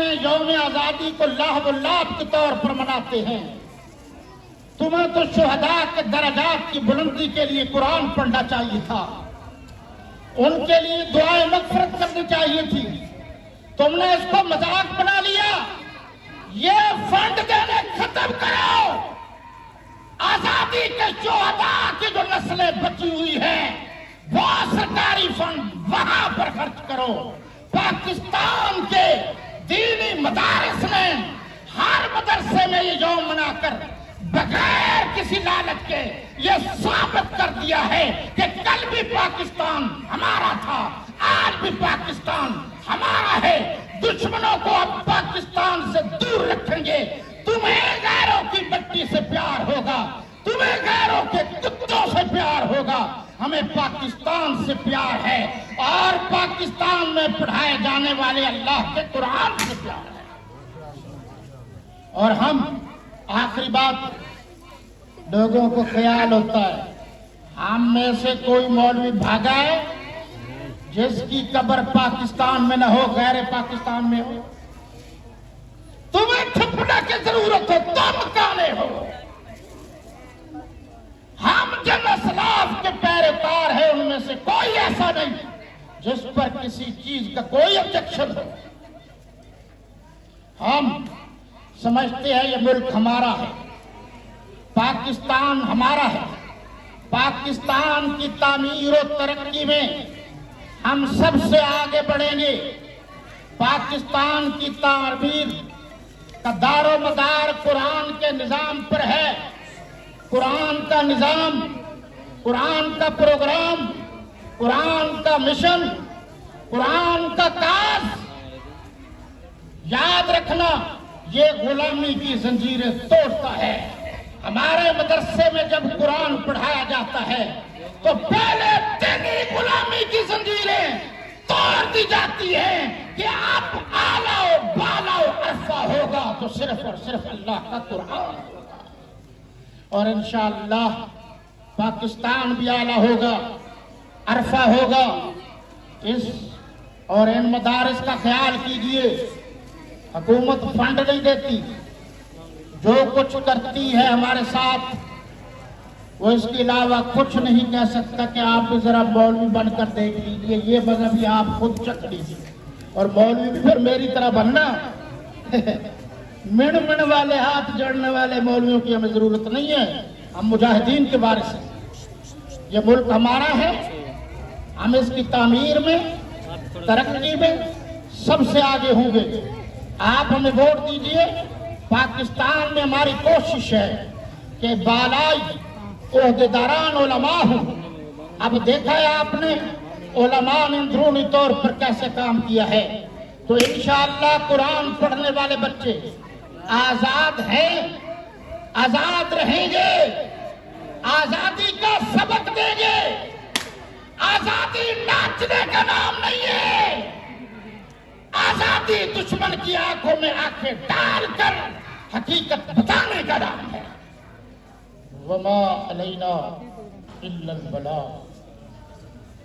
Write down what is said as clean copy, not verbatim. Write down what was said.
یوم آزادی کو لاہب اللعب کے طور پر مناتے ہیں. تمہیں تو شہداء کے درجات کی بلندی کے لیے قرآن پڑھنا چاہیے تھا، ان کے لیے دعائیں مغفرت کرنی چاہیے تھی. تم نے اس کو مذاق بنا لیا. یہ فنڈ دینے ختم کرو. آزادی کے شہداء کی جو نسلیں بچی ہوئی ہیں وہ سرکاری فنڈ وہاں پر خرچ کرو. پاکستان کے دینی مدارس نے ہر مدرسے میں یہ یوم منا کر بغیر کسی لالچ کے یہ ثابت کر دیا ہے کہ کل بھی پاکستان ہمارا تھا، آج بھی پاکستان ہمارا ہے. دشمنوں کو اب پاکستان سے دور رکھیں گے. تمہیں غیروں کی مٹی سے پیار ہوگا، تمہیں غیروں کے کتوں سے پیار ہوگا. ہمیں پاکستان سے پیار ہے اور پاکستان میں پڑھائے جانے والے اللہ کے قرآن سے پیار ہے. اور ہم آخری بات، لوگوں کو خیال ہوتا ہے ہم میں سے کوئی مولوی بھاگا ہے جس کی قبر پاکستان میں نہ ہو، غیر پاکستان میں ہو. تمہیں تھپنے کی ضرورت ہے، تم کانے ہو. ہم جن اسلاف کے پیروکار ہیں ان میں سے کوئی ایسا نہیں جس پر کسی چیز کا کوئی آبجیکشن ہو. ہم سمجھتے ہیں یہ ملک ہمارا ہے، پاکستان ہمارا ہے. پاکستان کی تعمیر و ترقی میں ہم سب سے آگے بڑھیں گے. پاکستان کی تعمیر کا دار و مدار قرآن کے نظام پر ہے. قرآن کا نظام، قرآن کا پروگرام، قرآن کا مشن، قرآن کا کاز. یاد رکھنا یہ غلامی کی زنجیریں توڑتا ہے. ہمارے مدرسے میں جب قرآن پڑھایا جاتا ہے تو پہلے دینی غلامی کی زنجیریں توڑ دی جاتی ہیں کہ اب اعلیٰ و بالا و عرفہ ہوگا تو صرف اور صرف اللہ کا قرآن ہوگا. اور انشاءاللہ پاکستان بھی اعلیٰ ہوگا، عرفہ ہوگا. اس اور ان مدارس کا خیال کیجئے. حکومت فنڈ نہیں دیتی، جو کچھ کرتی ہے ہمارے ساتھ وہ اس کے علاوہ کچھ نہیں کہہ سکتا کہ آپ بھی ذرا مولوی بن کر دیکھ لیجئے. یہ مذہبی آپ خود چک لیجئے اور مولوی بھی پھر میری طرح بننا. مڑ والے ہاتھ جڑنے والے مولویوں کی ہمیں ضرورت نہیں ہے. ہم مجاہدین کے وارث ہیں. یہ ملک ہمارا ہے. ہم اس کی تعمیر میں، ترقی میں سب سے آگے ہوں گے. آپ ہمیں ووٹ دیجئے. پاکستان میں ہماری کوشش ہے کہ بالائی عہدیداران علماء ہوں. اب دیکھا ہے آپ نے علماء نے اندرونی طور پر کیسے کام کیا ہے. تو انشاءاللہ قرآن پڑھنے والے بچے آزاد ہیں، آزاد رہیں گے، آزادی کا سبق دیں گے. آزادی ناچنے کا نام نہیں ہے. آزادی دشمن کی آنکھوں میں آنکھیں ڈال کر حقیقت بتانے کا نام ہے. وما علینا الا البلاغ.